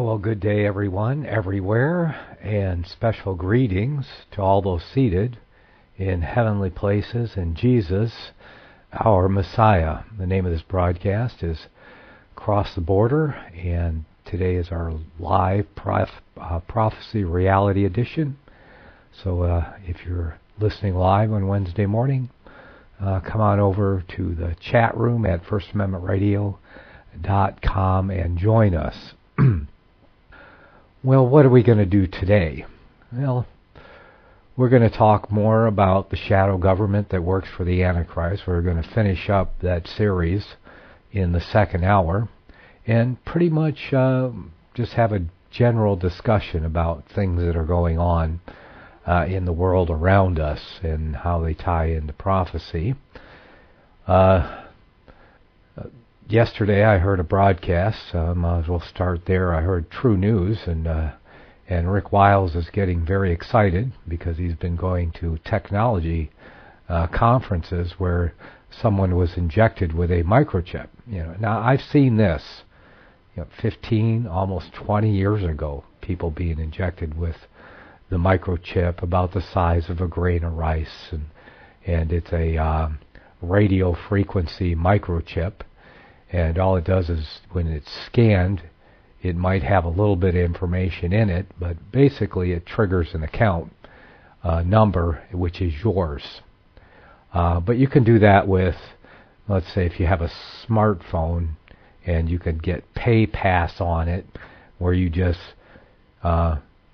Well, good day, everyone, everywhere, and special greetings to all those seated in heavenly places in Jesus, our Messiah. The name of this broadcast is Cross the Border, and today is our live Prophecy Reality Edition. So if you're listening live on Wednesday morning, come on over to the chat room at FirstAmendmentRadio.net and join us. Well, what are we going to do today? Well, we're going to talk more about the shadow government that works for the Antichrist. We're going to finish up that series in the second hour and pretty much just have a general discussion about things that are going on in the world around us and how they tie into prophecy. Yesterday I heard a broadcast. Might as well start there. I heard True News, and Rick Wiles is getting very excited because he's been going to technology conferences where someone was injected with a microchip. Now I've seen this 15, almost 20 years ago, people being injected with the microchip about the size of a grain of rice, and it's a radio frequency microchip. And all it does is, when it's scanned, it might have a little bit of information in it, but basically it triggers an account number, which is yours. But you can do that with, let's say, if you have a smartphone, and you can get Pay Pass on it, where you just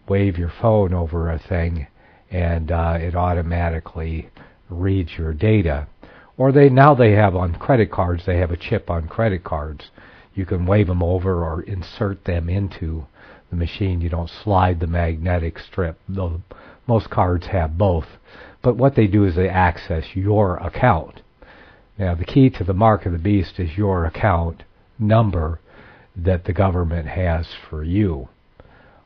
wave your phone over a thing, and it automatically reads your data. Or now they have on credit cards, they have a chip on credit cards. You can wave them over or insert them into the machine. You don't slide the magnetic strip, though most cards have both. But what they do is they access your account. Now, the key to the mark of the beast is your account number that the government has for you.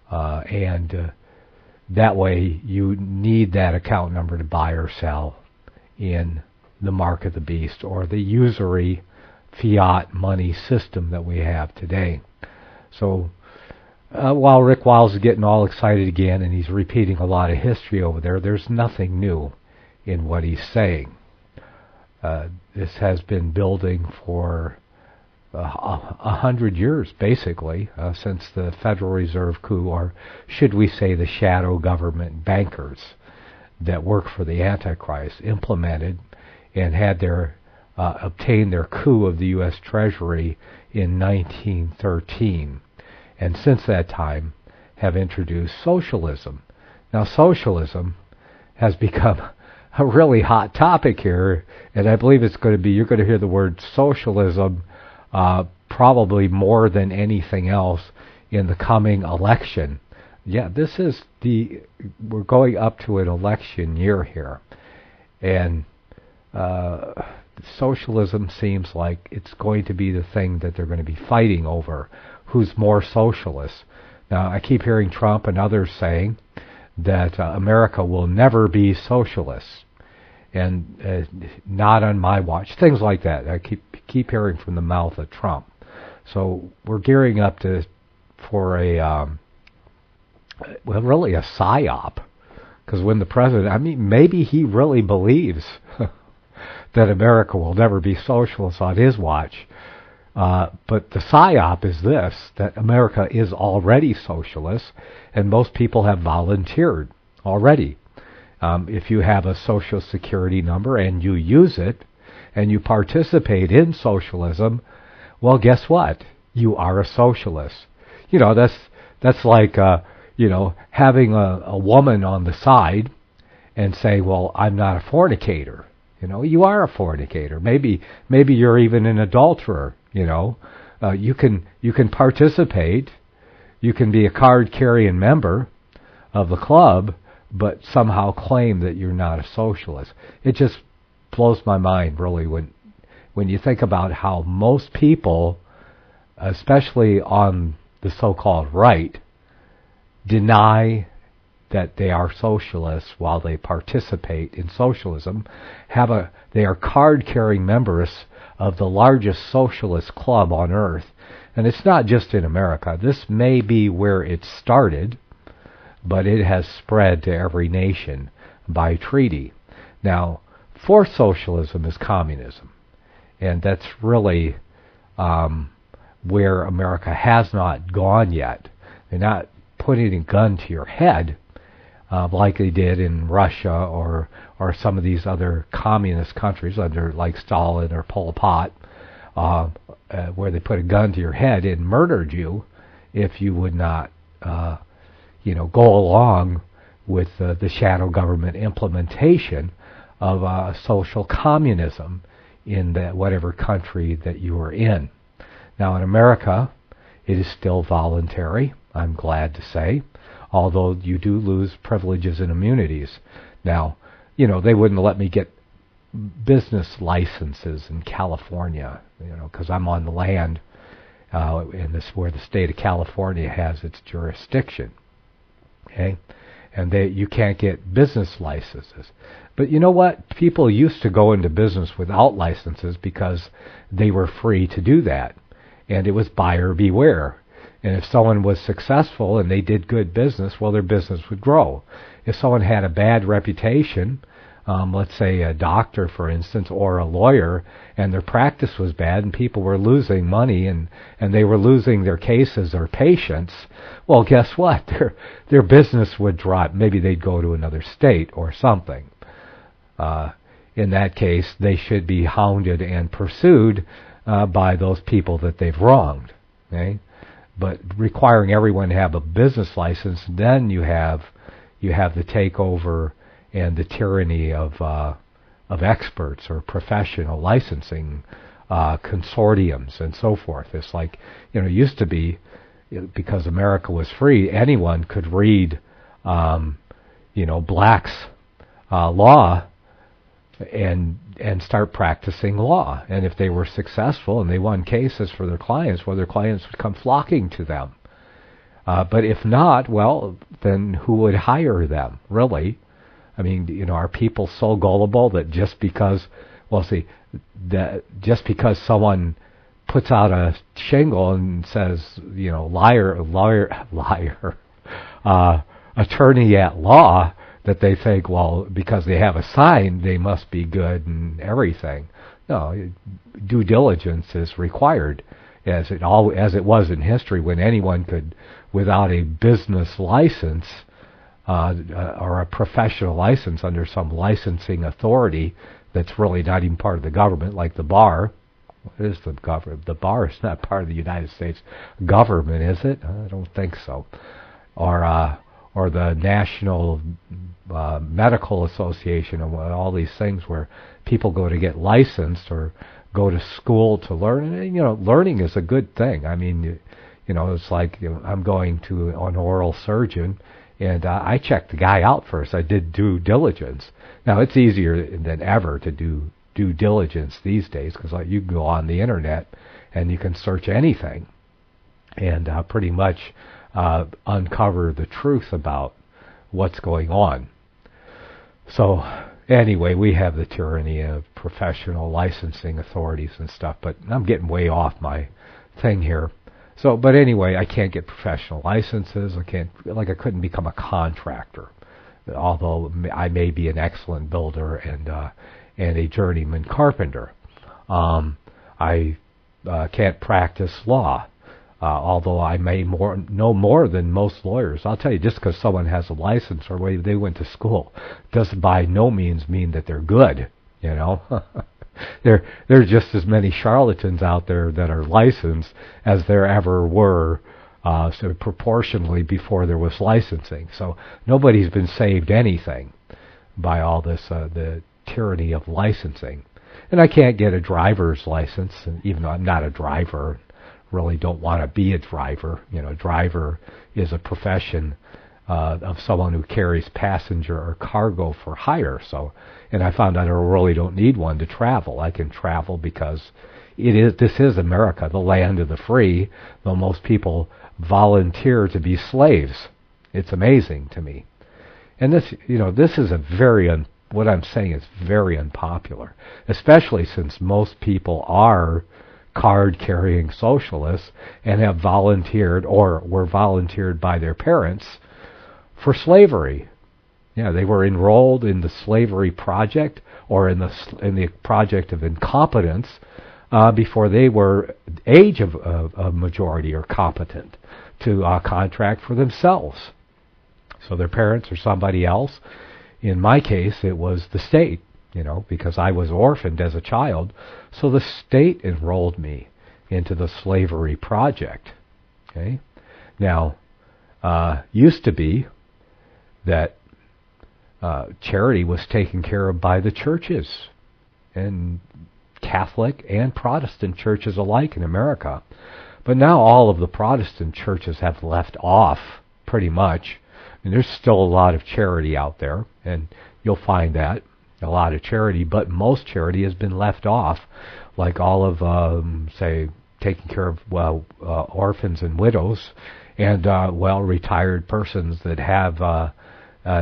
And that way you need that account number to buy or sell in the mark of the beast, or the usury fiat money system that we have today. So while Rick Wiles is getting all excited again, and he's repeating a lot of history over there, there's nothing new in what he's saying. This has been building for 100 years, basically, since the Federal Reserve coup, or should we say the shadow government bankers that work for the Antichrist implemented and had obtained their coup of the U.S. Treasury in 1913, and since that time have introduced socialism. Now, socialism has become a really hot topic here, and I believe you're going to hear the word socialism probably more than anything else in the coming election. Yeah, we're going up to an election year here, and socialism seems like it's going to be the thing that they're going to be fighting over. Who's more socialist? Now, I keep hearing Trump and others saying that America will never be socialist, and not on my watch. Things like that. I keep hearing from the mouth of Trump. So we're gearing up for really a psyop. Because when the president, maybe he really believes that America will never be socialist on his watch. But the psyop is this, that America is already socialist, and most people have volunteered already. If you have a Social Security number and you use it, and you participate in socialism, well, guess what? You are a socialist. That's like having a woman on the side and say, well, I'm not a fornicator. You are a fornicator. Maybe you're even an adulterer. You can participate. You can be a card-carrying member of the club, but somehow claim that you're not a socialist. It just blows my mind, really, when you think about how most people, especially on the so-called right, deny that they are socialists while they participate in socialism. They are card-carrying members of the largest socialist club on earth. And it's not just in America. This may be where it started, but it has spread to every nation by treaty. Now, fourth socialism is communism. And that's really where America has not gone yet. They're not putting a gun to your head like they did in Russia or some of these other communist countries under like Stalin or Pol Pot, where they put a gun to your head and murdered you if you would not, go along with the shadow government implementation of social communism in that whatever country that you are in. Now in America, it is still voluntary, I'm glad to say, although you do lose privileges and immunities. Now, they wouldn't let me get business licenses in California, because I'm on the land, and this where the state of California has its jurisdiction. Okay, and you can't get business licenses. But you know what? People used to go into business without licenses because they were free to do that, and it was buyer beware. And if someone was successful and they did good business, well, their business would grow. If someone had a bad reputation, let's say a doctor, for instance, or a lawyer, and their practice was bad and people were losing money and they were losing their cases or patients, well, guess what? Their business would drop. Maybe they'd go to another state or something. In that case, they should be hounded and pursued by those people that they've wronged. Okay? But requiring everyone to have a business license, then you have the takeover and the tyranny of experts or professional licensing consortiums and so forth. It's like, it used to be, because America was free, anyone could read, Black's law and start practicing law. And if they were successful and they won cases for their clients, well, their clients would come flocking to them. But if not, well, then who would hire them, really? I mean, are people so gullible that just because someone puts out a shingle and says, liar, attorney at law, that they think, well, because they have a sign, they must be good and everything. No, due diligence is required, as it was in history, when anyone could, without a business license or a professional license under some licensing authority that's really not even part of the government, like the bar. What is the government? The bar is not part of the United States government, is it? I don't think so. Or the National Medical Association, and all these things where people go to get licensed or go to school to learn. And, learning is a good thing. I mean, it's like I'm going to an oral surgeon, and I checked the guy out first. I did due diligence. Now, it's easier than ever to do due diligence these days because you can go on the internet and you can search anything and pretty much uncover the truth about what's going on. So anyway, we have the tyranny of professional licensing authorities and stuff, but I'm getting way off my thing here. So, but anyway, I can't get professional licenses. I couldn't become a contractor, although I may be an excellent builder and a journeyman carpenter. I can't practice law. Although I may know more than most lawyers. I'll tell you, just because someone has a license or they went to school doesn't by no means mean that they're good, There are just as many charlatans out there that are licensed as there ever were proportionally before there was licensing. So nobody's been saved anything by all this, the tyranny of licensing. And I can't get a driver's license, even though I'm not a driver. Really don't want to be a driver. Driver is a profession of someone who carries passenger or cargo for hire. So, and I found out I really don't need one to travel. I can travel because this is America, the land of the free, though most people volunteer to be slaves. It's amazing to me. And this is a very what I'm saying is very unpopular, especially since most people are card-carrying socialists and have volunteered or were volunteered by their parents for slavery. Yeah, they were enrolled in the slavery project or in the project of incompetence before they were age of majority or competent to contract for themselves. So their parents or somebody else. In my case, it was the state, because I was orphaned as a child. So the state enrolled me into the slavery project. Okay? Now, used to be that charity was taken care of by the churches, and Catholic and Protestant churches alike in America. But now all of the Protestant churches have left off, pretty much. And there's still a lot of charity out there, and you'll find that, a lot of charity, but most charity has been left off, like all of, say, taking care of orphans and widows, and retired persons that have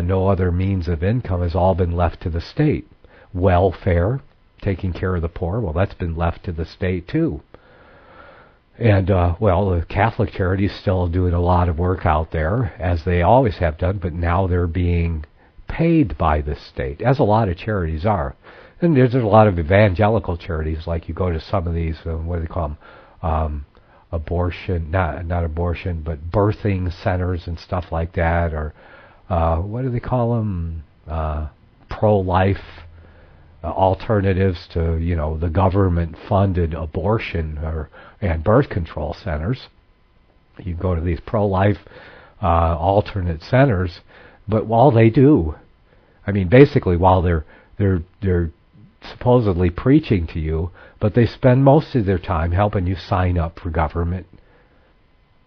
no other means of income has all been left to the state. Welfare, taking care of the poor, well, that's been left to the state too. And, the Catholic charities still doing a lot of work out there, as they always have done, but now they're being paid by the state, as a lot of charities are. And there's a lot of evangelical charities, like you go to some of these, what do they call them, abortion, not abortion, but birthing centers and stuff like that, or what do they call them, pro-life alternatives to, the government-funded abortion and birth control centers. You go to these pro-life alternate centers, but while they do, basically while they're supposedly preaching to you, but they spend most of their time helping you sign up for government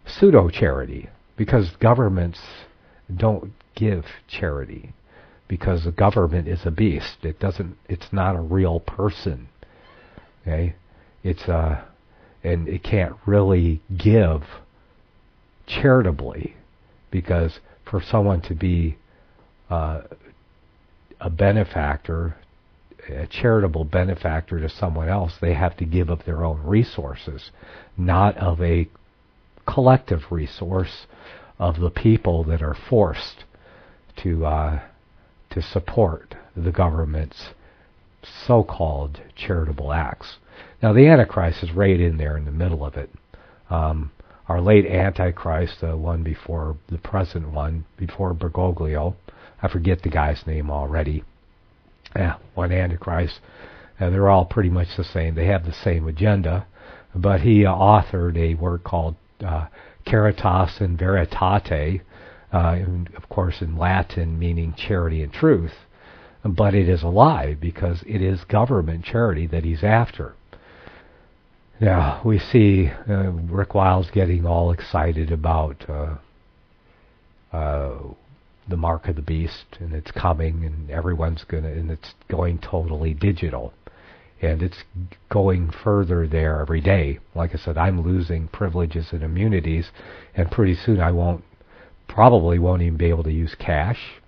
pseudo-charity, because governments don't give charity. Because the government is a beast. It's not a real person. Okay? And it can't really give charitably, because for someone to be a benefactor, a charitable benefactor to someone else, they have to give of their own resources, not of a collective resource of the people that are forced to support the government's so-called charitable acts. Now, the Antichrist is right in there in the middle of it. Our late Antichrist, the one before the present one, before Bergoglio, I forget the guy's name already. One Antichrist. They're all pretty much the same. They have the same agenda. But he authored a work called Caritas in Veritate, of course in Latin meaning charity and truth, but it is a lie, because it is government charity that he's after. Now, we see Rick Wiles getting all excited about the mark of the beast, and it's coming, and and it's going totally digital. And it's going further there every day. Like I said, I'm losing privileges and immunities, and pretty soon I probably won't even be able to use cash.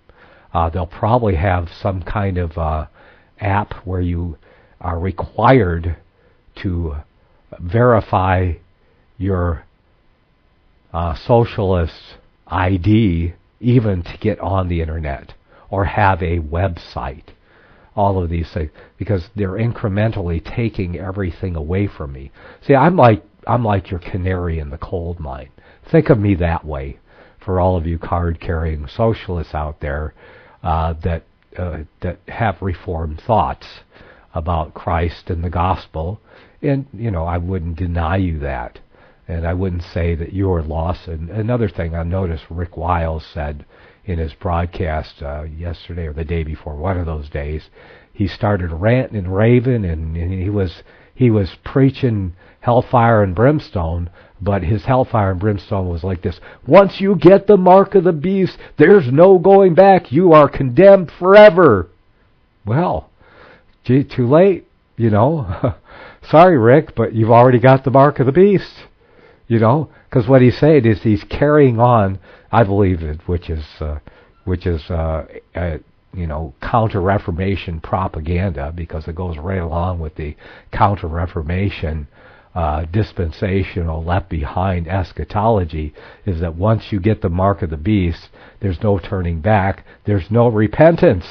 They'll probably have some kind of app where you are required to verify your socialist ID even to get on the internet or have a website. All of these things, because they're incrementally taking everything away from me. See, I'm like your canary in the coal mine. Think of me that way. For all of you card-carrying socialists out there that have reformed thoughts about Christ and the gospel, and I wouldn't deny you that, and I wouldn't say that you're lost. And another thing I noticed Rick Wiles said in his broadcast yesterday or the day before, one of those days, he started ranting and raving, and he was preaching hellfire and brimstone, but his hellfire and brimstone was like this: once you get the mark of the beast, there's no going back. You are condemned forever. Well, gee, too late, Sorry, Rick, but you've already got the mark of the beast, because what he's saying is he's carrying on, I believe it, which is Counter-Reformation propaganda, because it goes right along with the Counter-Reformation dispensational left-behind eschatology, is that once you get the mark of the beast, there's no turning back, there's no repentance.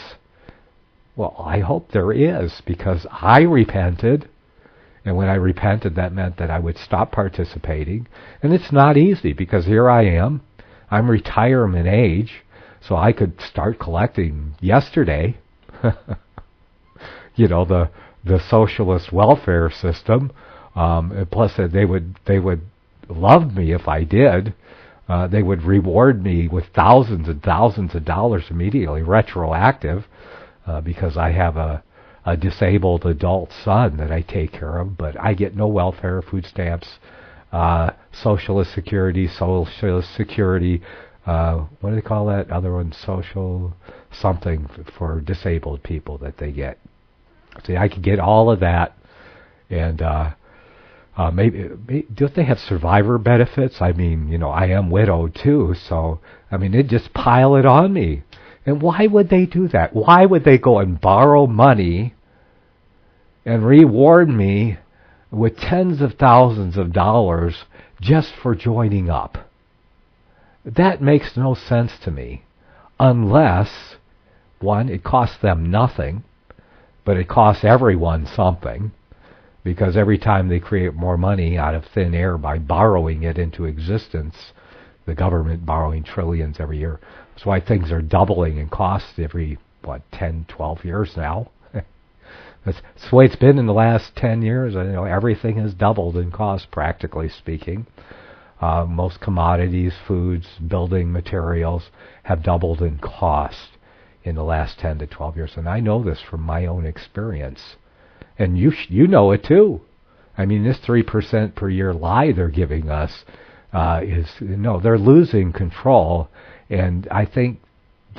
Well, I hope there is, because I repented, and when I repented, that meant that I would stop participating, and it's not easy, because here I am, I'm retirement age, so I could start collecting yesterday. The socialist welfare system. Plus, they would love me if I did. They would reward me with thousands and thousands of dollars immediately, retroactive, because I have a disabled adult son that I take care of. But I get no welfare, food stamps, Socialist Security, what do they call that other one? Social something for disabled people that they get. See, I could get all of that, and maybe don't they have survivor benefits? I mean, I am widowed too, so they'd just pile it on me. And why would they do that? Why would they go and borrow money and reward me with tens of thousands of dollars just for joining up? That makes no sense to me, unless, one, it costs them nothing, but it costs everyone something, because every time they create more money out of thin air by borrowing it into existence, the government borrowing trillions every year. That's why things are doubling in cost every, 10, 12 years now. That's the way it's been in the last 10 years. Everything has doubled in cost, practically speaking. Most commodities, foods, building materials have doubled in cost in the last 10 to 12 years. And I know this from my own experience. And you know it too. This 3% per year lie they're giving us they're losing control. And I think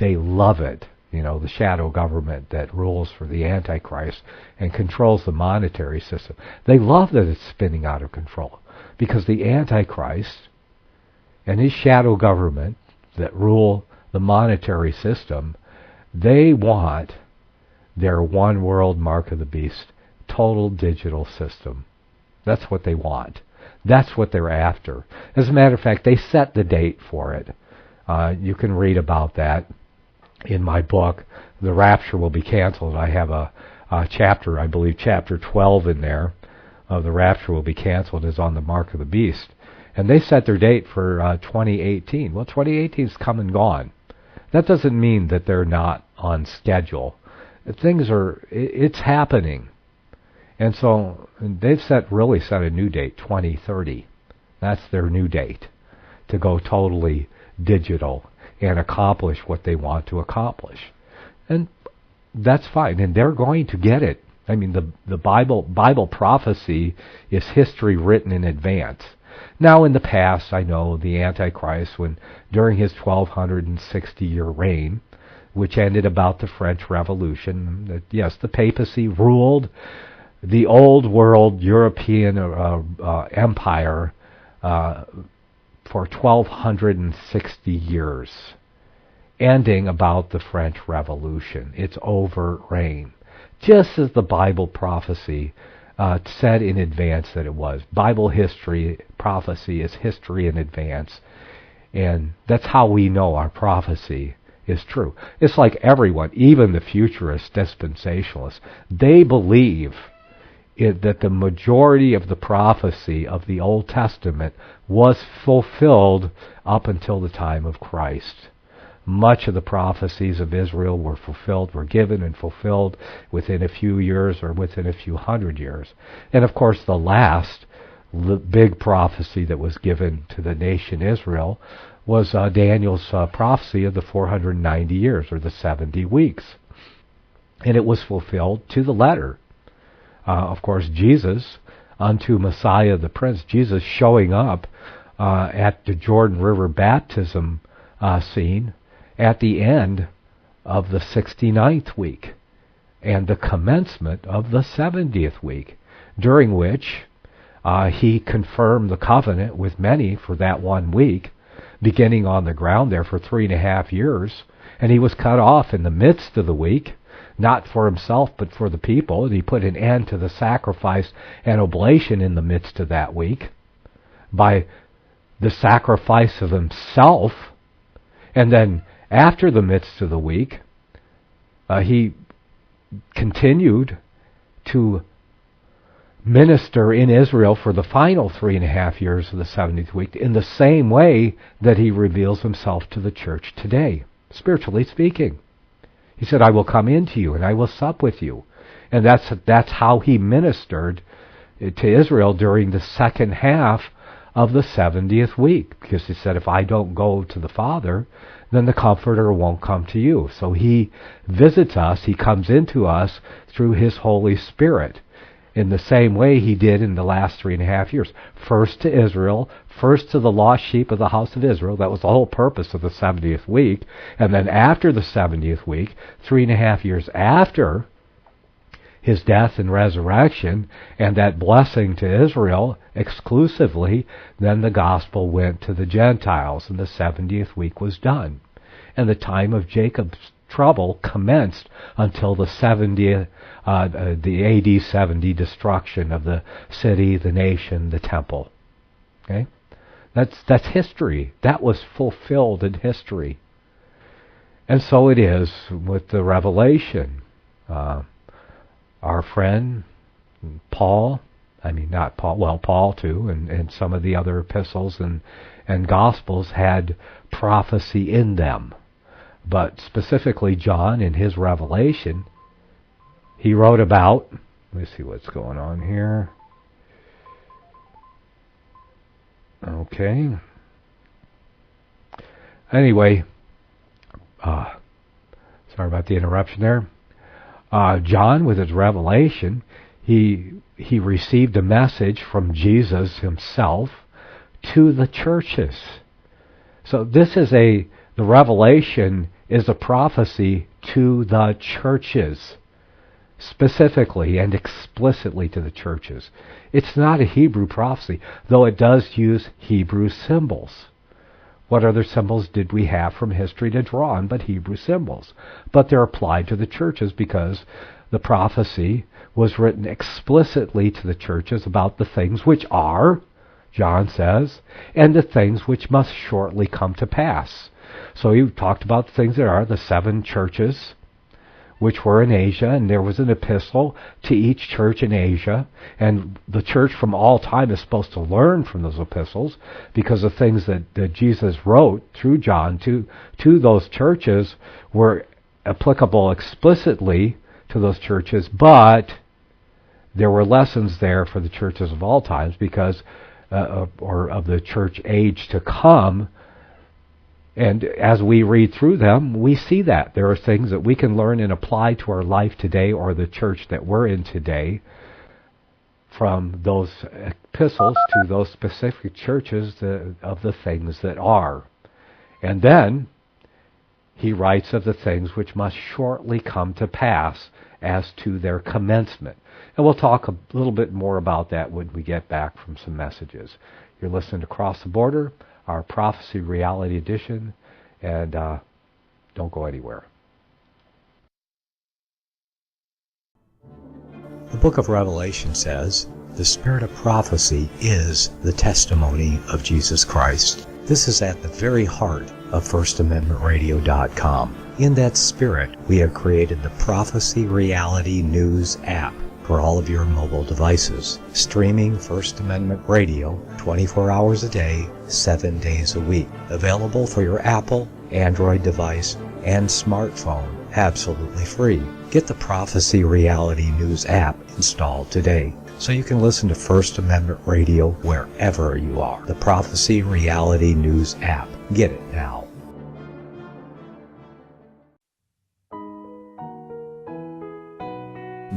they love it. The shadow government that rules for the Antichrist and controls the monetary system. They love that it's spinning out of control. Because the Antichrist and his shadow government that rule the monetary system, they want their one world mark of the beast, total digital system. That's what they want. That's what they're after. As a matter of fact, they set the date for it. You can read about that in my book, The Rapture Will Be Canceled. I have a chapter, I believe chapter 12 in there, of The Rapture Will Be Canceled, is on the mark of the beast. And they set their date for 2018. Well, 2018's come and gone. That doesn't mean that they're not on schedule. It's happening. And so they've really set a new date, 2030. That's their new date, to go totally digital and accomplish what they want to accomplish. And that's fine, and they're going to get it. The Bible prophecy is history written in advance. Now, in the past, I know the Antichrist, during his 1260-year reign, which ended about the French Revolution, that yes, the papacy ruled the old world European empire for 1260 years, ending about the French Revolution, its overt reign, just as the Bible prophecy said in advance that it was. Bible history, prophecy is history in advance, and that's how we know our prophecy is true. It's like everyone, even the futurist dispensationalists, they believe that the majority of the prophecy of the Old Testament was fulfilled up until the time of Christ. Much of the prophecies of Israel were given and fulfilled within a few years or within a few hundred years. And of course the last big prophecy that was given to the nation Israel was Daniel's prophecy of the 490 years, or the 70 weeks. And it was fulfilled to the letter. Of course, Jesus, unto Messiah the Prince, Jesus showing up at the Jordan River baptism scene at the end of the 69th week and the commencement of the 70th week, during which he confirmed the covenant with many for that 1 week, beginning on the ground there for 3.5 years, And he was cut off in the midst of the week, not for himself but for the people. And he put an end to the sacrifice and oblation in the midst of that week by the sacrifice of himself. And then after the midst of the week, he continued to minister in Israel for the final 3.5 years of the 70th week in the same way that he reveals himself to the church today, spiritually speaking. He said, I will come into you and I will sup with you. And that's how he ministered to Israel during the second half of the 70th week. Because he said, if I don't go to the Father, then the Comforter won't come to you. So he visits us, he comes into us through his Holy Spirit, in the same way he did in the last 3.5 years. First to Israel, first to the lost sheep of the house of Israel. That was the whole purpose of the 70th week. And then after the 70th week, 3.5 years after his death and resurrection, and that blessing to Israel exclusively, then the gospel went to the Gentiles, and the 70th week was done. And the time of Jacob's trouble commenced until the 70th, the AD 70 destruction of the city, the nation, the temple. Okay, that's history. That was fulfilled in history, and so it is with the revelation. Our friend Paul, not Paul, well, Paul too, and some of the other epistles and gospels had prophecy in them. But specifically John, in his revelation, he wrote about, let me see what's going on here. Okay. Anyway, sorry about the interruption there. John, with his revelation, he received a message from Jesus himself to the churches. So this is the revelation is a prophecy to the churches, specifically and explicitly to the churches. It's not a Hebrew prophecy, though it does use Hebrew symbols. What other symbols did we have from history to draw on but Hebrew symbols? But they're applied to the churches because the prophecy was written explicitly to the churches about the things which are, John says, and the things which must shortly come to pass. So he talked about the things that are the 7 churches which were in Asia, and there was an epistle to each church in Asia, and the church from all time is supposed to learn from those epistles because the things that Jesus wrote through John to those churches were applicable explicitly to those churches, but there were lessons there for the churches of all times because or of the church age to come. And as we read through them, we see that there are things that we can learn and apply to our life today or the church that we're in today from those epistles to those specific churches of the things that are. And then he writes of the things which must shortly come to pass as to their commencement. And we'll talk a little bit more about that when we get back from some messages. You're listening to Cross the Border, our Prophecy Reality Edition, and don't go anywhere. The book of Revelation says, the spirit of prophecy is the testimony of Jesus Christ. This is at the very heart of FirstAmendmentRadio.com. In that spirit, we have created the Prophecy Reality News app for all of your mobile devices, streaming First Amendment Radio 24 hours a day, 7 days a week. Available for your Apple, Android device, and smartphone, absolutely free. Get the Prophecy Reality News app installed today so you can listen to First Amendment Radio wherever you are. The Prophecy Reality News app. Get it now.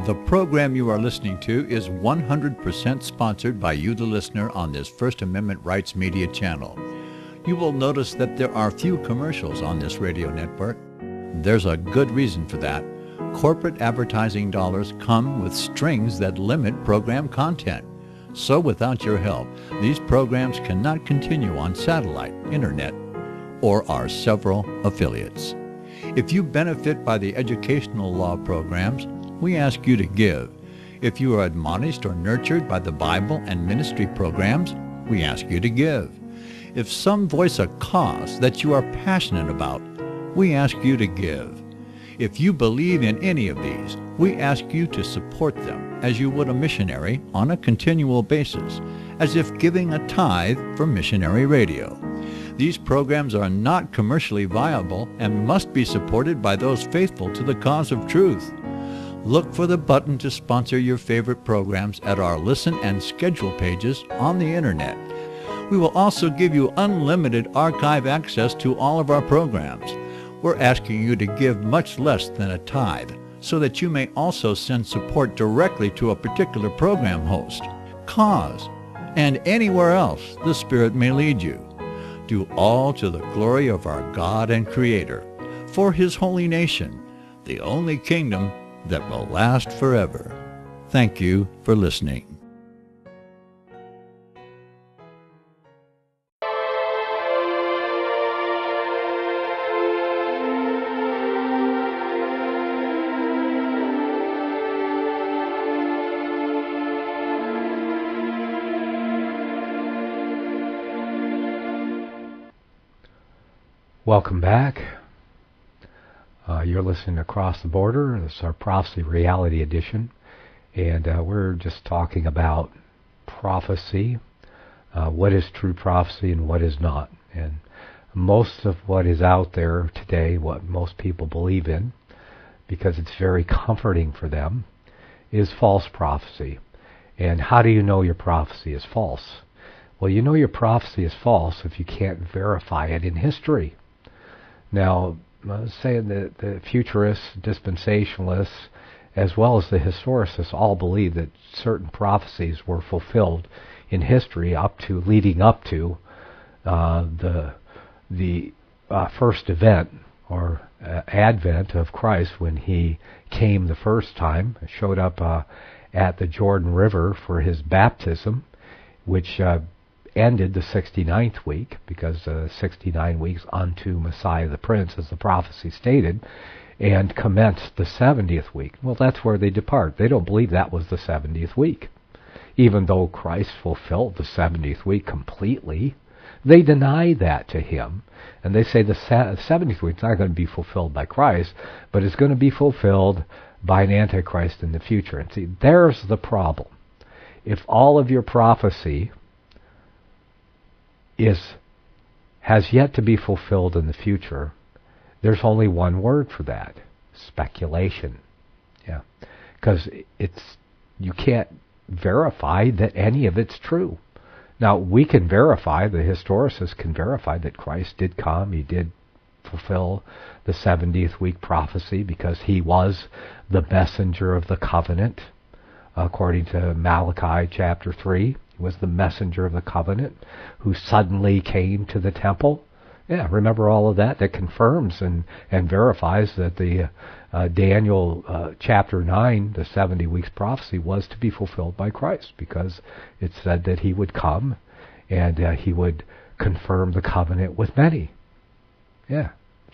The program you are listening to is 100% sponsored by you, the listener, on this First Amendment Rights Media channel. You will notice that there are few commercials on this radio network. There's a good reason for that. Corporate advertising dollars come with strings that limit program content. So without your help, these programs cannot continue on satellite, internet, or our several affiliates. If you benefit by the educational law programs, we ask you to give. If you are admonished or nurtured by the Bible and ministry programs, we ask you to give. If some voice a cause that you are passionate about, we ask you to give. If you believe in any of these, we ask you to support them as you would a missionary on a continual basis, as if giving a tithe for missionary radio. These programs are not commercially viable and must be supported by those faithful to the cause of truth. Look for the button to sponsor your favorite programs at our listen and schedule pages on the internet. We will also give you unlimited archive access to all of our programs. We're asking you to give much less than a tithe, so that you may also send support directly to a particular program host, cause, and anywhere else the Spirit may lead you. Do all to the glory of our God and Creator, for His holy nation, the only kingdom that will last forever. Thank you for listening. Welcome back. You're listening Across the Border. This is our Prophecy Reality Edition. And we're just talking about prophecy, what is true prophecy and what is not. And most of what is out there today, what most people believe in, because it's very comforting for them, is false prophecy. And how do you know your prophecy is false? Well, you know your prophecy is false if you can't verify it in history. Now, saying that the futurists, dispensationalists, as well as the historicists all believe that certain prophecies were fulfilled in history leading up to the first event or advent of Christ, when He came the first time, showed up at the Jordan River for His baptism, which ended the 69th week, because 69 weeks unto Messiah the Prince, as the prophecy stated, and commenced the 70th week. Well, that's where they depart. They don't believe that was the 70th week. Even though Christ fulfilled the 70th week completely, they deny that to Him. And they say the 70th week is not going to be fulfilled by Christ, but it's going to be fulfilled by an Antichrist in the future. And see, there's the problem. If all of your prophecy has yet to be fulfilled in the future, there's only one word for that: speculation. Yeah, because you can't verify that any of it's true. Now, we can verify, the historicists can verify that Christ did come, He did fulfill the 70th week prophecy, because He was the messenger of the covenant, according to Malachi chapter 3. He was the messenger of the covenant who suddenly came to the temple. Yeah, remember all of that? That confirms and verifies that the Daniel chapter 9, the 70 weeks prophecy, was to be fulfilled by Christ, because it said that He would come and He would confirm the covenant with many. Yeah,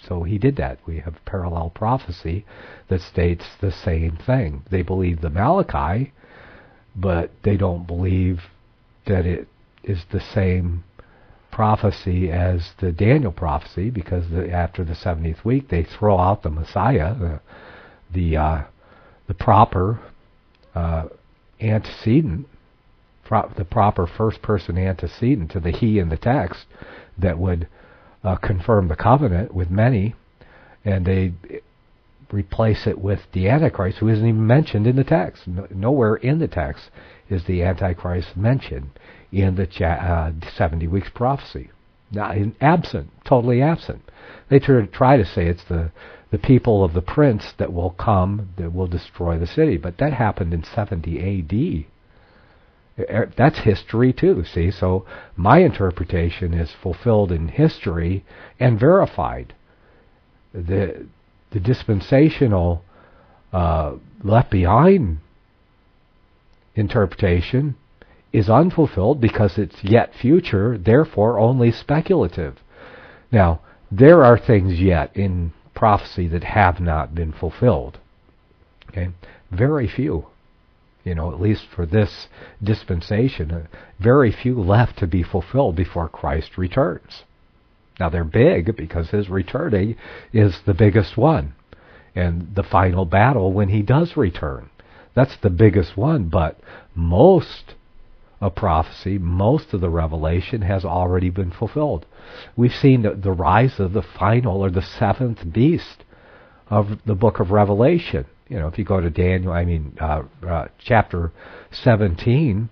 so He did that. We have parallel prophecy that states the same thing. They believe the Malachi, but they don't believe that it is the same prophecy as the Daniel prophecy, because after the 70th week they throw out the Messiah, the proper antecedent, the proper first-person antecedent to the He in the text that would confirm the covenant with many, and they replace it with the Antichrist, who isn't even mentioned in the text. Nowhere in the text is the Antichrist mentioned in the 70 weeks prophecy. Absent, totally absent. They try to say it's the people of the prince that will come, that will destroy the city, but that happened in 70 AD. That's history too, see? So my interpretation is fulfilled in history and verified. The dispensational left behind interpretation is unfulfilled because it's yet future, therefore only speculative. Now, there are things yet in prophecy that have not been fulfilled. Okay, very few. At least for this dispensation, very few left to be fulfilled before Christ returns. Now they're big because his returning is the biggest one. And the final battle when he does return. That's the biggest one, but most of prophecy, most of the revelation has already been fulfilled. We've seen the rise of the final or the seventh beast of the book of Revelation. If you go to Daniel, chapter 17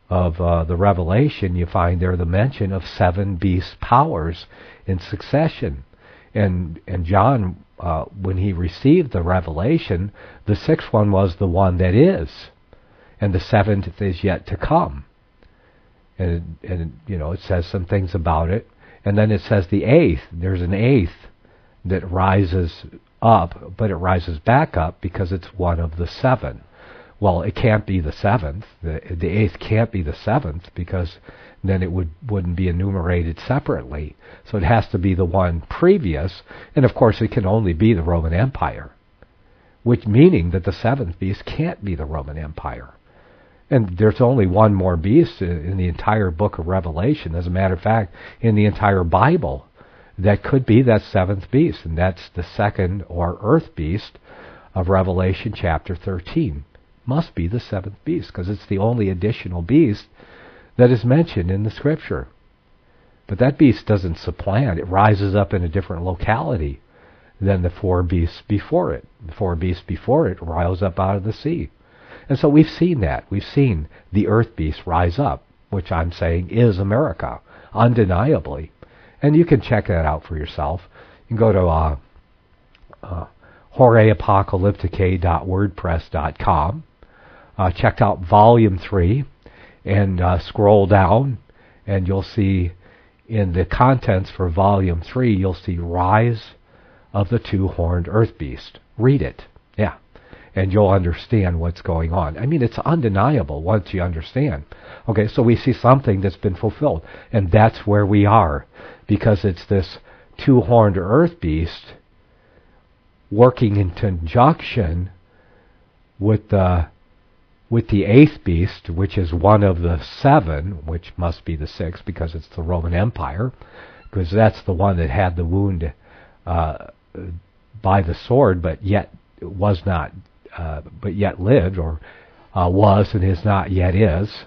of the Revelation, you find there the mention of 7 beast powers in succession. And John, when he received the revelation, the 6th one was the one that is, and the 7th is yet to come. And it says some things about it, and then it says the 8th. There's an 8th that rises up, but it rises back up because it's one of the 7. Well, it can't be the 7th. The 8th can't be the 7th because then it wouldn't be enumerated separately. So it has to be the one previous, and of course it can only be the Roman Empire, which meaning that the 7th beast can't be the Roman Empire. And there's only one more beast in the entire book of Revelation, as a matter of fact, in the entire Bible, that could be that 7th beast, and that's the 2nd or earth beast of Revelation chapter 13. Must be the 7th beast, because it's the only additional beast that is mentioned in the Scripture. But that beast doesn't supplant. It rises up in a different locality than the 4 beasts before it. The 4 beasts before it rise up out of the sea. And so we've seen that. We've seen the earth beast rise up, which I'm saying is America, undeniably. And you can check that out for yourself. You can go to horeapocalypticae.wordpress.com. Check out Volume 3 and scroll down, and you'll see in the contents for Volume 3, you'll see Rise of the Two-Horned Earth Beast. Read it. Yeah. And you'll understand what's going on. I mean, it's undeniable once you understand. Okay, so we see something that's been fulfilled, and that's where we are, because it's this two-horned earth beast working in conjunction with the 8th beast, which is one of the 7, which must be the 6th because it's the Roman Empire, because that's the one that had the wound by the sword, but yet was not, but yet lived, or was and is not yet is.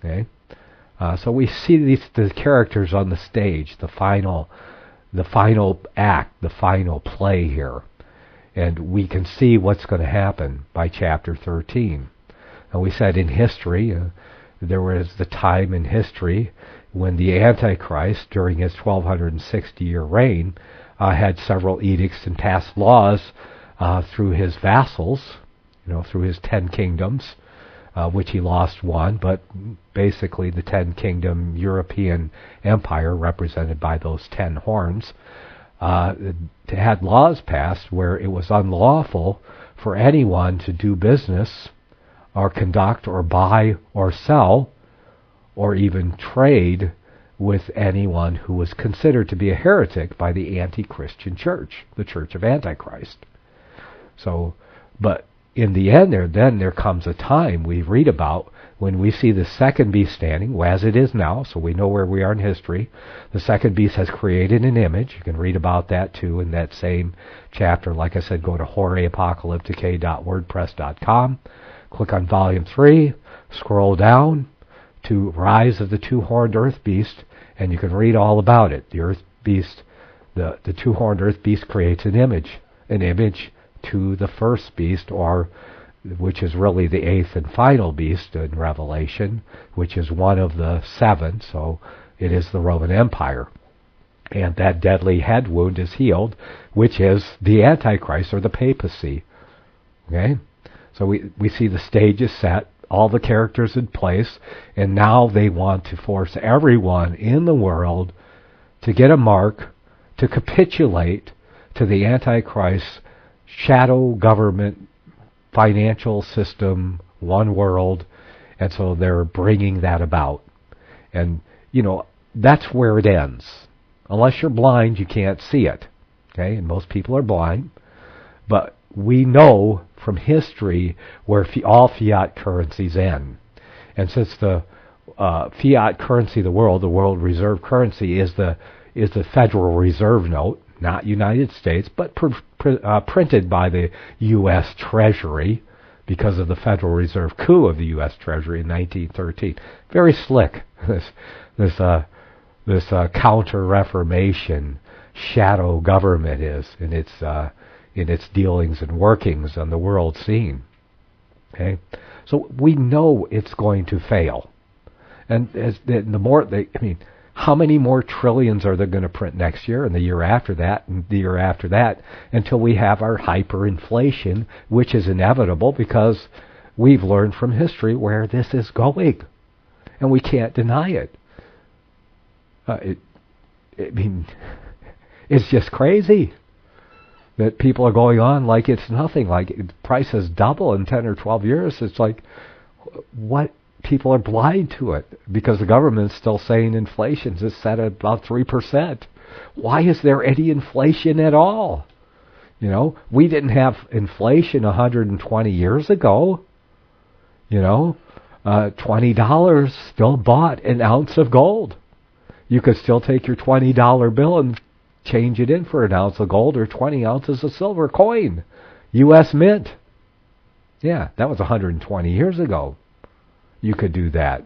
Okay, so we see the characters on the stage, the final act, the final play here, and we can see what's going to happen by chapter 13. And we said in history, there was the time in history when the Antichrist, during his 1260-year reign, had several edicts and passed laws through his vassals, through his 10 kingdoms, which he lost one, but basically the 10-kingdom European empire, represented by those 10 horns, had laws passed where it was unlawful for anyone to do business or conduct or buy or sell or even trade with anyone who was considered to be a heretic by the anti-Christian church, the Church of Antichrist. So, but in the end there comes a time we read about when we see the second beast standing, as it is now, so we know where we are in history. The second beast has created an image. You can read about that too in that same chapter. Like I said, go to horeapocalypticae.wordpress.com. Click on Volume 3, scroll down to Rise of the Two-Horned Earth Beast, and you can read all about it. The Earth Beast, the Two-Horned Earth Beast creates an image to the first beast, or which is really the 8th and final beast in Revelation, which is one of the 7, so it is the Roman Empire. And that deadly head wound is healed, which is the Antichrist or the papacy. Okay? So we see the stage is set, all the characters in place, and now they want to force everyone in the world to get a mark, to capitulate to the Antichrist's shadow government, financial system, one world, and so they're bringing that about. And, that's where it ends. Unless you're blind, you can't see it. Okay, and most people are blind. But we know from history where all fiat currencies end. And since the fiat currency of the world reserve currency, is the Federal Reserve note, not United States, but printed by the U.S. Treasury because of the Federal Reserve coup of the U.S. Treasury in 1913. Very slick, this counter-Reformation shadow government is in its dealings and workings on the world scene. Okay, so we know it's going to fail, and how many more trillions are they going to print next year, and the year after that, and the year after that, until we have our hyperinflation, which is inevitable because we've learned from history where this is going, and we can't deny it. It's just crazy that people are going on like it's nothing, like prices double in 10 or 12 years. It's like, what? People are blind to it because the government's still saying inflation is set at about 3%. Why is there any inflation at all? We didn't have inflation 120 years ago. $20 still bought an ounce of gold. You could still take your $20 bill and change it in for an ounce of gold or 20 ounces of silver coin. U.S. Mint. Yeah, that was 120 years ago. You could do that.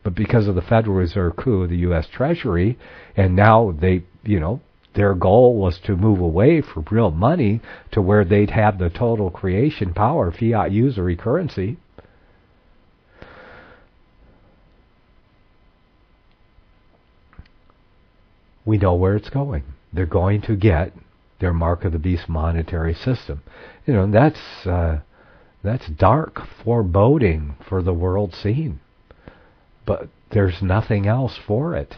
But because of the Federal Reserve coup of the U.S. Treasury, and now their goal was to move away from real money to where they'd have the total creation power, fiat usury currency. We know where it's going. They're going to get their mark of the beast monetary system. That's dark foreboding for the world scene. But there's nothing else for it.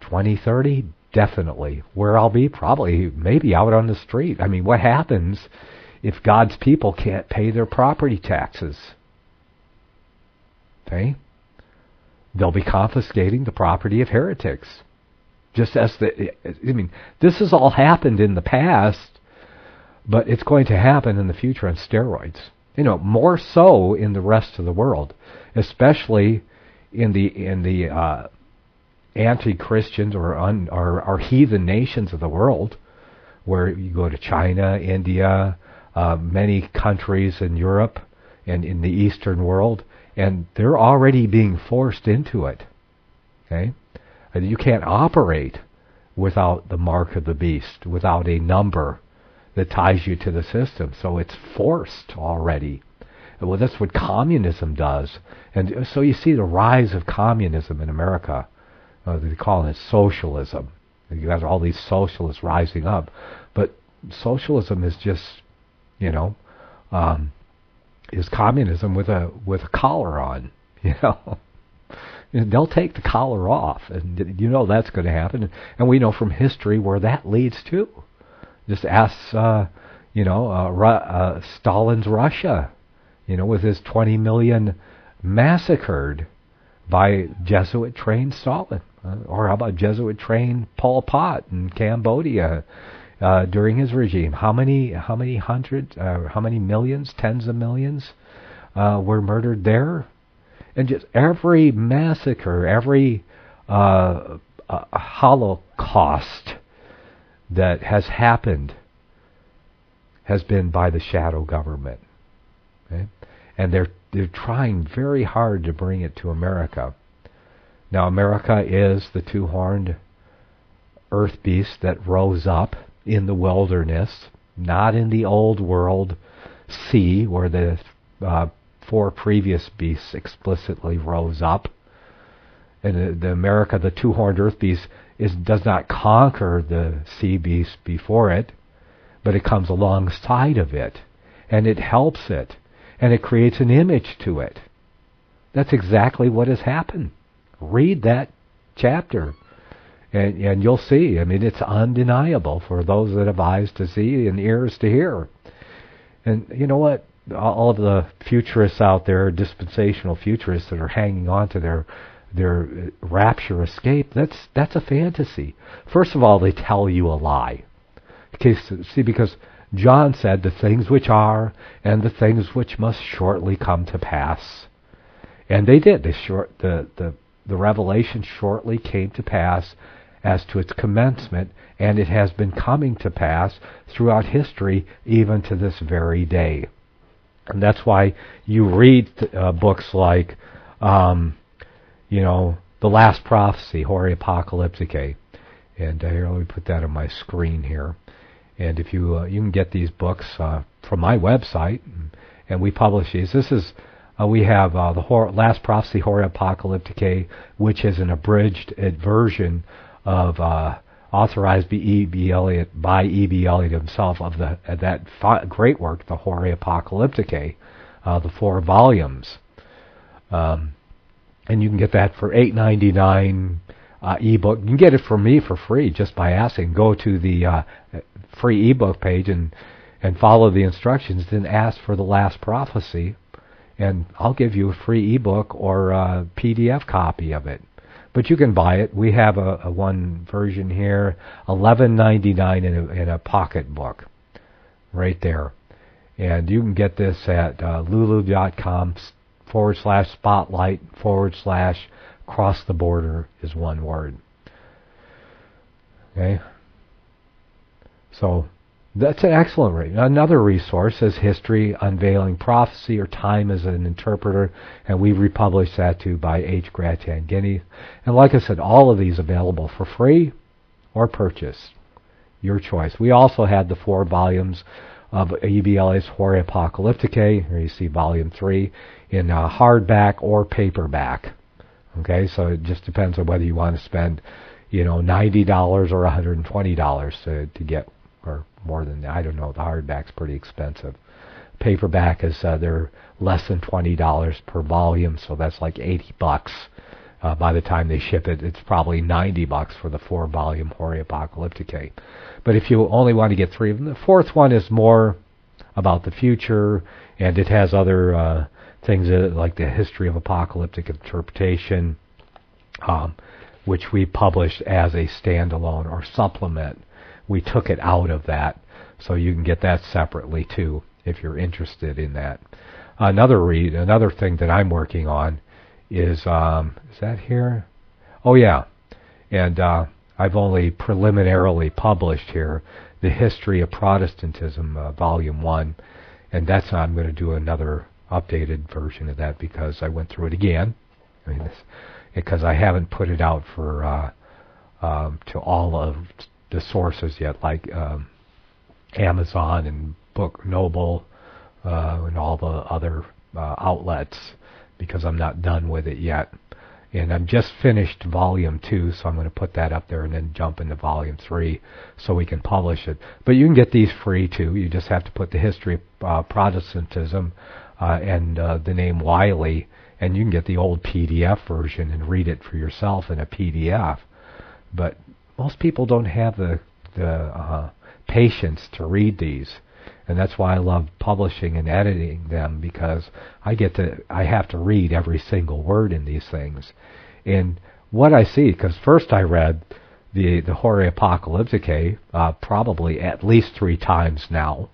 2030, definitely. Where I'll be, probably, maybe out on the street. What happens if God's people can't pay their property taxes? Okay? They'll be confiscating the property of heretics. Just as this has all happened in the past, but it's going to happen in the future on steroids. More so in the rest of the world, especially in the anti-Christians or heathen nations of the world, where you go to China, India, many countries in Europe and in the Eastern world, and they're already being forced into it. Okay, you can't operate without the mark of the beast, without a number that ties you to the system. So it's forced already. Well, that's what communism does. And so you see the rise of communism in America. They call it socialism. You got all these socialists rising up. But socialism is just, is communism with a collar on. And they'll take the collar off. And that's going to happen. And we know from history where that leads to. Just ask, Stalin's Russia, with his 20 million massacred by Jesuit-trained Stalin. Or how about Jesuit-trained Pol Pot in Cambodia during his regime? How many millions, tens of millions were murdered there? And just every massacre, every Holocaust that has happened has been by the shadow government. Okay? And they're trying very hard to bring it to America. Now, America is the two-horned earth beast that rose up in the wilderness, not in the old world sea where the four previous beasts explicitly rose up. And the America, the two-horned earth beast, does not conquer the sea beast before it, but it comes alongside of it, and it helps it, and it creates an image to it. That's exactly what has happened. Read that chapter, and you'll see. It's undeniable for those that have eyes to see and ears to hear. And you know what? All of the futurists out there, dispensational futurists that are hanging on to their their rapture escape, that's a fantasy. First of all, they tell you a lie. Because John said the things which are and the things which must shortly come to pass. And they did. The revelation shortly came to pass as to its commencement, and it has been coming to pass throughout history, even to this very day. And that's why you read books like, The Last Prophecy, Hori Apocalypticae. And here, let me put that on my screen here. And if you can get these books from my website, and we publish these. This is we have the Last Prophecy, Hori Apocalypticae, which is an abridged version of authorized by E.B. Elliott himself of that great work, the Hori Apocalypticae, the 4 volumes. And you can get that for $8.99 ebook. You can get it from me for free just by asking. Go to the free ebook page and follow the instructions. Then ask for The Last Prophecy, and I'll give you a free ebook or a PDF copy of it. But you can buy it. We have a one version here, $11.99 in a pocket book, right there. And you can get this at lulu.com/spotlight/cross the border is one word. Okay. So that's an excellent read. Another resource is History Unveiling Prophecy, or Time as an Interpreter, and we republish that too by H. Gratian-Guinea. And like I said, all of these available for free or purchase. Your choice. We also had the 4 volumes of E.B. Elliott's Hori Apocalypticae. Here you see volume 3 in hardback or paperback. Okay, so it just depends on whether you want to spend, $90 or $120 to get, or more than that. I don't know. The hardback's pretty expensive. Paperback is they're less than $20 per volume, so that's like $80. By the time they ship it, it's probably $90 for the 4-volume Hori Apocalypticae. But if you only want to get 3 of them, the 4th one is more about the future, and it has other things like the history of apocalyptic interpretation, which we published as a standalone or supplement. We took it out of that, so you can get that separately too if you're interested in that. Another thing that I'm working on is that here? Oh yeah, and I've only preliminarily published here the History of Protestantism, Volume 1, and I'm going to do another updated version of that because I went through it again. Because I haven't put it out for to all of the sources yet, like Amazon and Book Noble and all the other outlets, because I'm not done with it yet. And I'm just finished Volume 2, so I'm going to put that up there and then jump into Volume 3 so we can publish it. But you can get these free too. You just have to put the History of Protestantism and the name Wiley, and you can get the old PDF version and read it for yourself in a PDF. But most people don't have the patience to read these, and that's why I love publishing and editing them, because I have to read every single word in these things. And what I see, because first I read the Hori Apocalypticae probably at least 3 times now,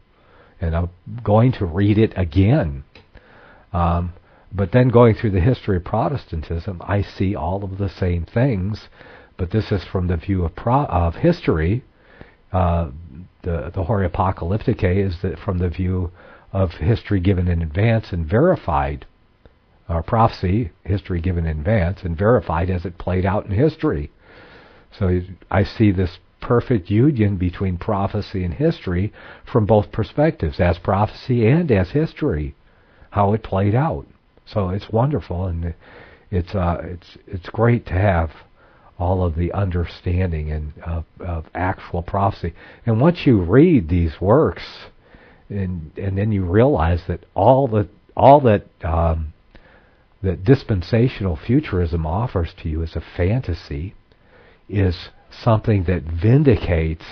and I'm going to read it again. But then going through the History of Protestantism, I see all of the same things, but this is from the view of history. The Hori Apocalypticae is from the view of history given in advance and verified, prophecy, history given in advance and verified as it played out in history. So I see this perfect union between prophecy and history from both perspectives, as prophecy and as history, how it played out. So it's wonderful, and it's great to have all of the understanding and of actual prophecy. And once you read these works, and then you realize that all that dispensational futurism offers to you is a fantasy, is something that vindicates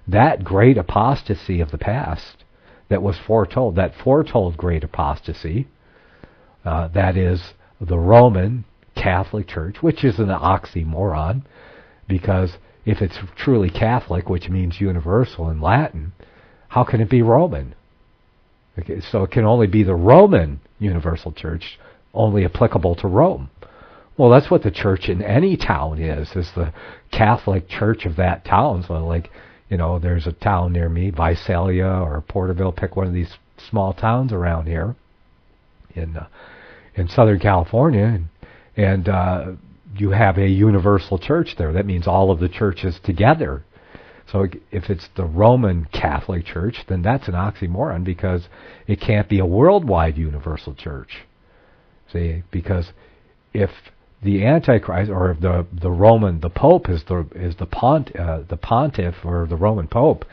that great apostasy of the past that was foretold, that foretold great apostasy, that is the Roman Catholic Church, which is an oxymoron, because if it's truly Catholic, which means universal in Latin, how can it be Roman? Okay, so it can only be the Roman Universal Church, only applicable to Rome. Well, that's what the church in any town is the Catholic Church of that town. So, like, there's a town near me, Visalia or Porterville, pick one of these small towns around here in Southern California, and you have a universal church there. That means all of the churches together. So if it's the Roman Catholic Church, then that's an oxymoron, because it can't be a worldwide universal church. See, because if the Antichrist, or if the Pope is the pontiff, or the Roman Pope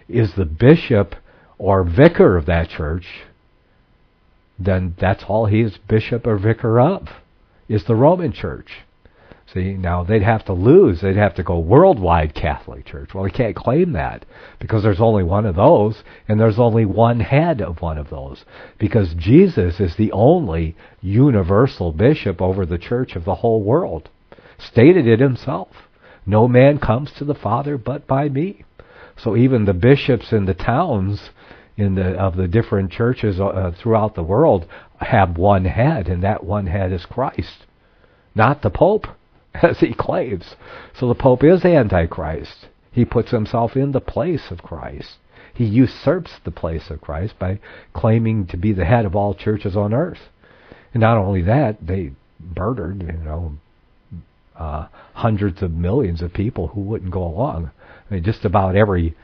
is the bishop or vicar of that church, then that's all he is bishop or vicar of, is the Roman Church. See, now they'd have to lose. They'd have to go worldwide Catholic Church. Well, they can't claim that, because there's only one of those, and there's only one head of one of those, because Jesus is the only universal bishop over the church of the whole world. Stated it himself. No man comes to the Father but by me. So even the bishops in the towns of the different churches throughout the world have one head, and that one head is Christ, not the Pope, as he claims. So the Pope is Antichrist. He puts himself in the place of Christ. He usurps the place of Christ by claiming to be the head of all churches on earth. And not only that, they murdered, hundreds of millions of people who wouldn't go along. I mean, just about every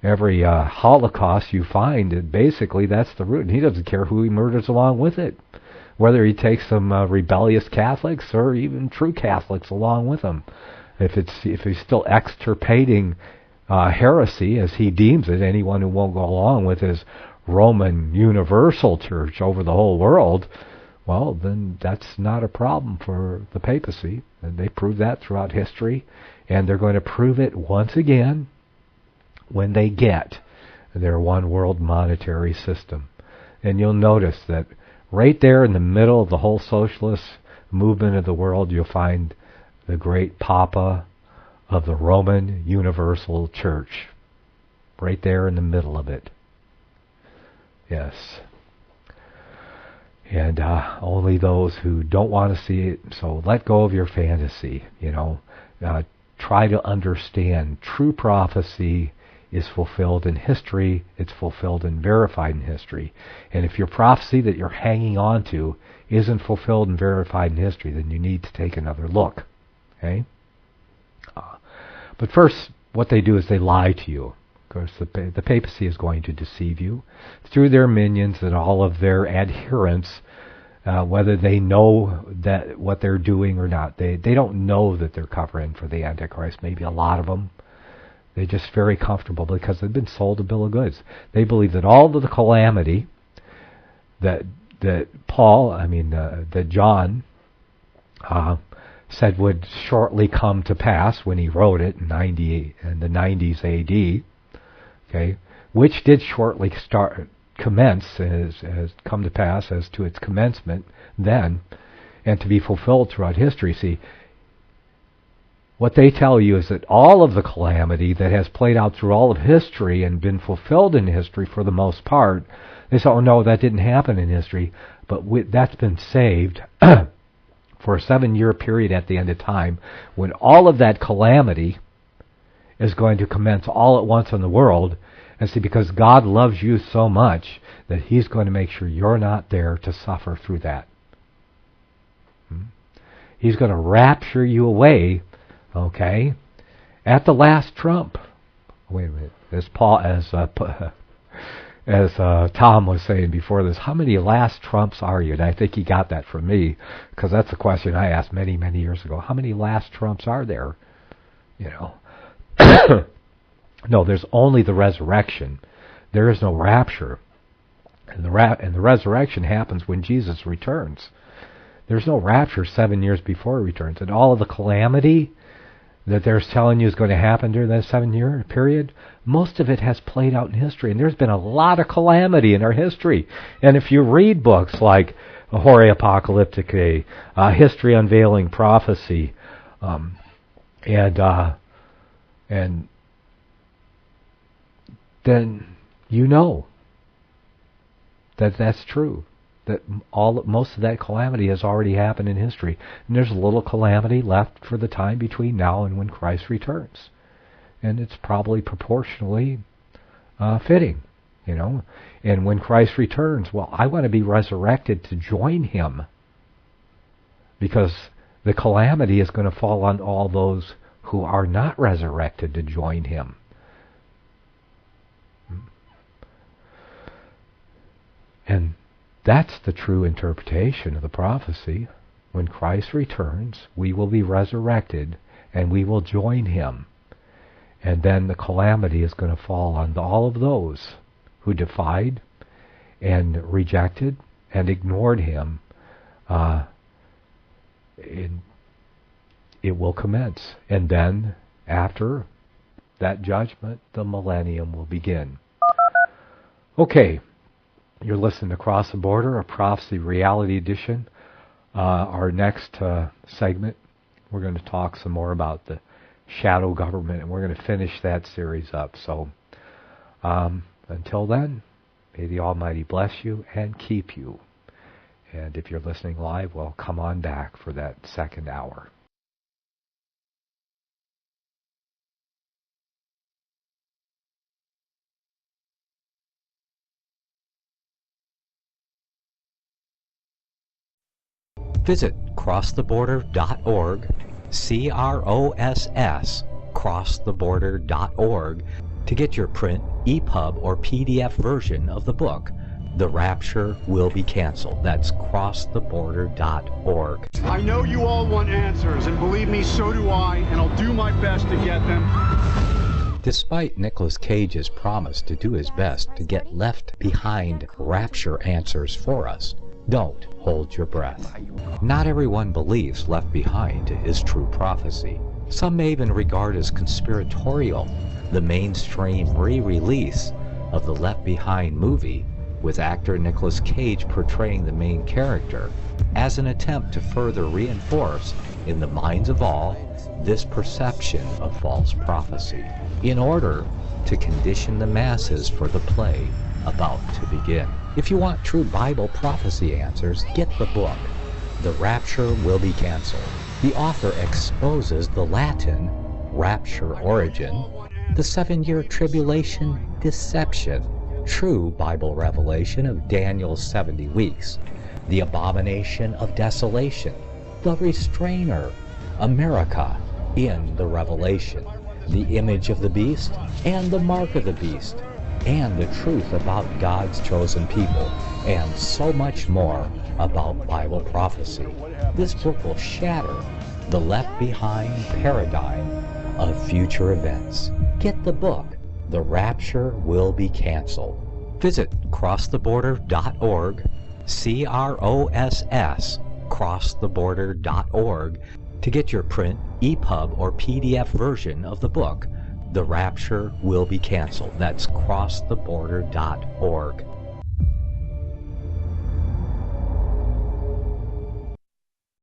Holocaust you find, basically that's the root. And he doesn't care who he murders along with it, whether he takes some rebellious Catholics or even true Catholics along with him. If he's still extirpating heresy, as he deems it, anyone who won't go along with his Roman Universal Church over the whole world, well, then that's not a problem for the papacy. And they proved that throughout history, and they're going to prove it once again when they get their one world monetary system. And you'll notice that right there in the middle of the whole socialist movement of the world, you'll find the great Papa of the Roman Universal Church. Right there in the middle of it. Yes. And only those who don't want to see it, so let go of your fantasy. Try to understand true prophecy is fulfilled in history. It's fulfilled and verified in history. And if your prophecy that you're hanging on to isn't fulfilled and verified in history, then you need to take another look. Okay? But first, what they do is they lie to you. Of course, the papacy is going to deceive you through their minions and all of their adherents, whether they know that what they're doing or not. They don't know that they're covering for the Antichrist. Maybe a lot of them. They're just very comfortable because they've been sold a bill of goods. They believe that all of the calamity that John said would shortly come to pass when he wrote it in the 90s A.D., okay, which did shortly commence, has come to pass as to its commencement then, and to be fulfilled throughout history. See, what they tell you is that all of the calamity that has played out through all of history and been fulfilled in history for the most part, they say, oh no, that didn't happen in history, but that's been saved for a 7-year period at the end of time, when all of that calamity is going to commence all at once in the world. And see, because God loves you so much that He's going to make sure you're not there to suffer through that. He's going to rapture you away, okay, at the last trump. Wait a minute. As Tom was saying before this, how many last trumps are you? And I think he got that from me, because that's a question I asked many, many years ago. How many last trumps are there? No, there's only the resurrection. There is no rapture. And the resurrection happens when Jesus returns. There's no rapture 7 years before He returns. And all of the calamity that they're telling you is going to happen during that 7-year period, most of it has played out in history. And there's been a lot of calamity in our history. And if you read books like a hoary apocalyptic, a history unveiling prophecy, and then you know that that's true. That most of that calamity has already happened in history, and there's a little calamity left for the time between now and when Christ returns, and it's probably proportionally fitting, you know. And when Christ returns, well, I want to be resurrected to join Him, because the calamity is going to fall on all those who are not resurrected to join Him. And that's the true interpretation of the prophecy. When Christ returns, we will be resurrected and we will join Him. And then the calamity is going to fall on all of those who defied and rejected and ignored Him. It will commence. And then, after that judgment, the millennium will begin. Okay. You're listening to Cross the Border, a Prophecy Reality Edition. Our next segment, we're going to talk some more about the shadow government, and we're going to finish that series up. So, until then, may the Almighty bless you and keep you. And if you're listening live, well, come on back for that second hour. Visit crosstheborder.org, CROSS, crosstheborder.org, to get your print, EPUB, or PDF version of the book, The Rapture Will Be Canceled. That's crosstheborder.org. I know you all want answers, and believe me, so do I, and I'll do my best to get them. Despite Nicolas Cage's promise to do his best to get left behind rapture answers for us, don't hold your breath. Not everyone believes Left Behind is true prophecy. Some may even regard as conspiratorial the mainstream re-release of the Left Behind movie with actor Nicolas Cage portraying the main character as an attempt to further reinforce in the minds of all this perception of false prophecy in order to condition the masses for the play about to begin. If you want true Bible prophecy answers, get the book, The Rapture Will Be Canceled. The author exposes the Latin rapture origin, the 7-year tribulation deception, true Bible revelation of Daniel's 70 weeks, the abomination of desolation, the restrainer, America in the Revelation, the image of the beast and the mark of the beast, and the truth about God's chosen people, and so much more about Bible prophecy. This book will shatter the left behind paradigm of future events. Get the book, The Rapture Will Be Canceled. Visit crosstheborder.org, CROSS, crosstheborder.org, to get your print, EPUB, or PDF version of the book, The Rapture Will Be Canceled. That's crosstheborder.org.